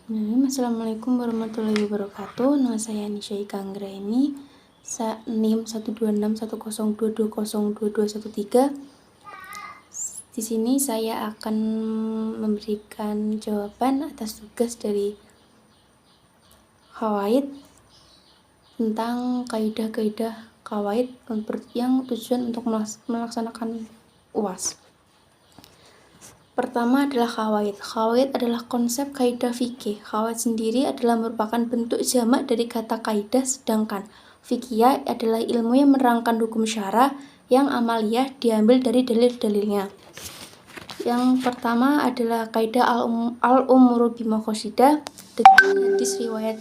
Assalamualaikum warahmatullahi wabarakatuh. Nama saya Nisha Ika Anggraini. NIM 1261022022213. Di sini saya akan memberikan jawaban atas tugas dari Qawaid tentang kaidah-kaidah Qawaid yang tujuan untuk melaksanakan UAS. Pertama adalah Qawaid. Qawaid adalah konsep kaidah fikih. Qawaid sendiri adalah merupakan bentuk jamak dari kata kaidah, sedangkan fikih adalah ilmu yang menerangkan hukum syara yang amaliyah diambil dari dalil-dalilnya. Yang pertama adalah kaidah al-umuru bimaqasidah dengan hadis riwayat.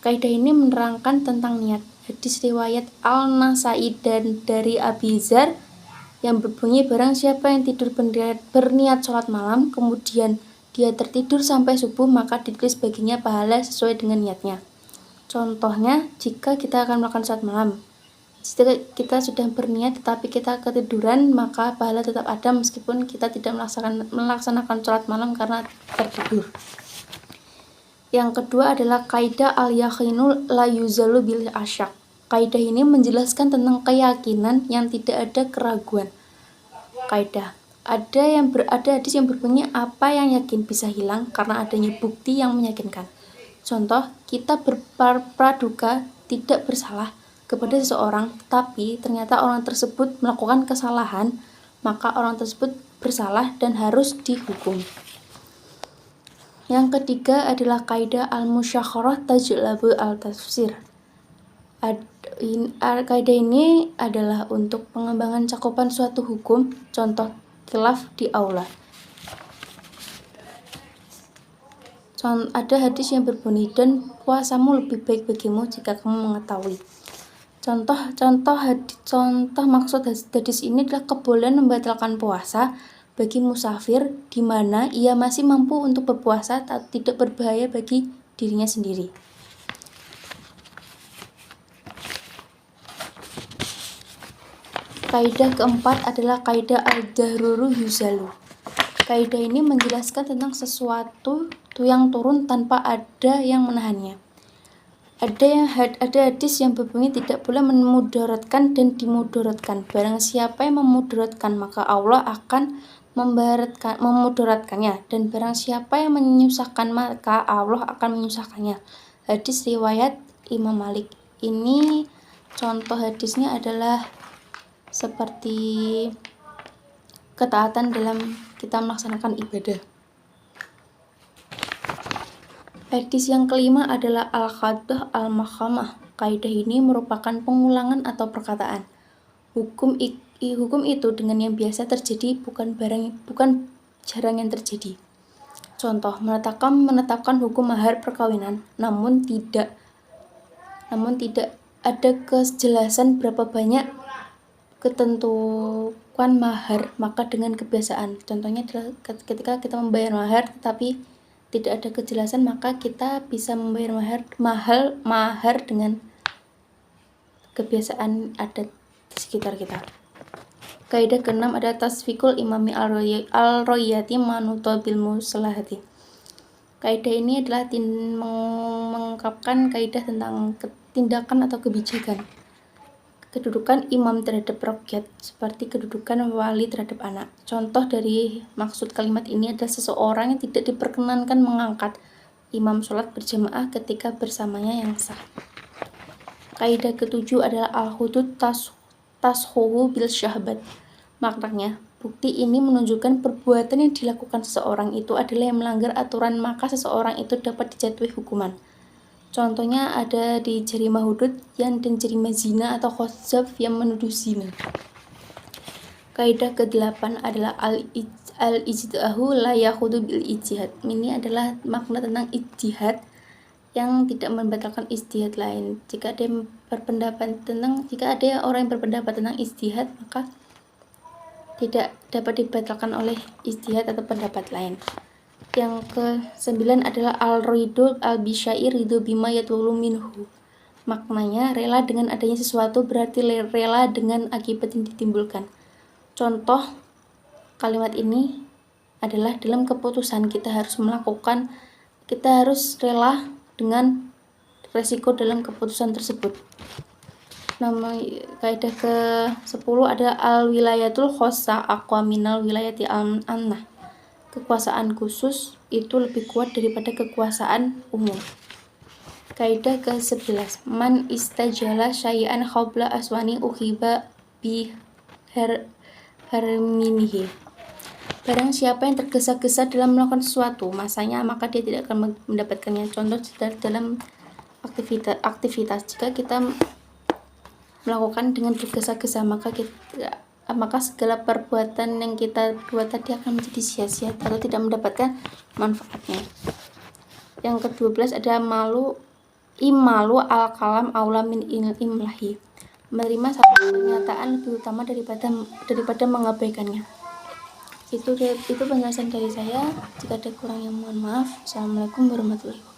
Kaidah ini menerangkan tentang niat. Hadis riwayat Al-Nasai dan dari Abi Dzar yang berbunyi, barang siapa yang tidur berniat sholat malam, kemudian dia tertidur sampai subuh, maka ditulis baginya pahala sesuai dengan niatnya. Contohnya, jika kita akan melakukan sholat malam, jika kita sudah berniat tetapi kita ketiduran, maka pahala tetap ada meskipun kita tidak melaksanakan sholat malam karena tertidur. Yang kedua adalah kaidah al-yaqinu la yuzalu bil asyak. Kaidah ini menjelaskan tentang keyakinan yang tidak ada keraguan. Kaidah ada hadis yang berbunyi, apa yang yakin bisa hilang karena adanya bukti yang meyakinkan. Contoh, kita berpraduga tidak bersalah kepada seseorang, tetapi ternyata orang tersebut melakukan kesalahan, maka orang tersebut bersalah dan harus dihukum. Yang ketiga adalah kaidah al-musyakharah tajlabu al-tafsir. Kaidah ini adalah untuk pengembangan cakupan suatu hukum, contoh khilaf di aula. Ada hadis yang berbunyi, dan puasamu lebih baik bagimu jika kamu mengetahui. Contoh maksud hadis ini adalah kebolehan membatalkan puasa bagi musafir di mana ia masih mampu untuk berpuasa dan tidak berbahaya bagi dirinya sendiri. Kaidah keempat adalah kaidah al-dahruru yuzalu. Kaidah ini menjelaskan tentang sesuatu yang turun tanpa ada yang menahannya. Ada hadis yang berbunyi, tidak boleh memudaratkan dan dimudaratkan. Barang siapa yang memudaratkan, maka Allah akan memudaratkannya, dan barang siapa yang menyusahkan, maka Allah akan menyusahkannya. Hadis riwayat Imam Malik. Ini contoh hadisnya adalah seperti ketaatan dalam kita melaksanakan ibadah. Hadis yang kelima adalah al-qadah al-mahkamah. Kaidah ini merupakan pengulangan atau perkataan. Hukum itu dengan yang biasa terjadi, bukan jarang yang terjadi. Contoh, menetapkan hukum mahar perkawinan, namun tidak ada kejelasan berapa banyak ketentuan mahar, maka dengan kebiasaan. Contohnya adalah ketika kita membayar mahar tetapi tidak ada kejelasan, maka kita bisa membayar mahar dengan kebiasaan adat di sekitar kita. Kaidah keenam adalah tasfikul imami al-royati manuto bil muslahati. Kaidah ini adalah mengungkapkan kaidah tentang tindakan atau kebijakan. Kedudukan imam terhadap rakyat seperti kedudukan wali terhadap anak. Contoh dari maksud kalimat ini adalah seseorang yang tidak diperkenankan mengangkat imam sholat berjamaah ketika bersamanya yang sah. Kaidah ketujuh adalah al-hudud tashuhu bil syahbat. Maknanya, bukti ini menunjukkan perbuatan yang dilakukan seseorang itu adalah yang melanggar aturan, maka seseorang itu dapat dijatuhi hukuman. Contohnya ada di jarima hudud dan jarima zina atau khozaf yang menuduh zina. Kaidah ke-8 adalah al-ijtihadu la yakhudu bil ijtihad. Ini adalah makna tentang ijtihad yang tidak membatalkan ijtihad lain. Jika ada orang yang berpendapat tentang ijtihad, maka tidak dapat dibatalkan oleh ijtihad atau pendapat lain. Yang ke-9 adalah al-ridho al-bisyair ridho bima yatulu minhu. Maknanya, rela dengan adanya sesuatu berarti rela dengan akibat yang ditimbulkan. Contoh kalimat ini adalah dalam keputusan kita harus melakukan kita harus rela dengan resiko dalam keputusan tersebut. Nama kaidah ke-10 ada al-wilayatul khossah aqwa minal wilayati annah. Kekuasaan khusus itu lebih kuat daripada kekuasaan umum. Kaidah ke-11 man istajala syai'an qabla aswani ukhiba bi harminihi. Barang siapa yang tergesa-gesa dalam melakukan sesuatu masanya, maka dia tidak akan mendapatkannya. Contoh dalam aktivitas jika kita melakukan dengan tergesa-gesa, maka segala perbuatan yang kita buat tadi akan menjadi sia-sia atau tidak mendapatkan manfaatnya. Yang ke-12 ada imalu al-kalam aula min imlahi. Menerima satu pernyataan lebih utama daripada mengabaikannya. Itu penjelasan dari saya. Jika ada kurang yang mohon maaf. Assalamualaikum warahmatullahi wabarakatuh.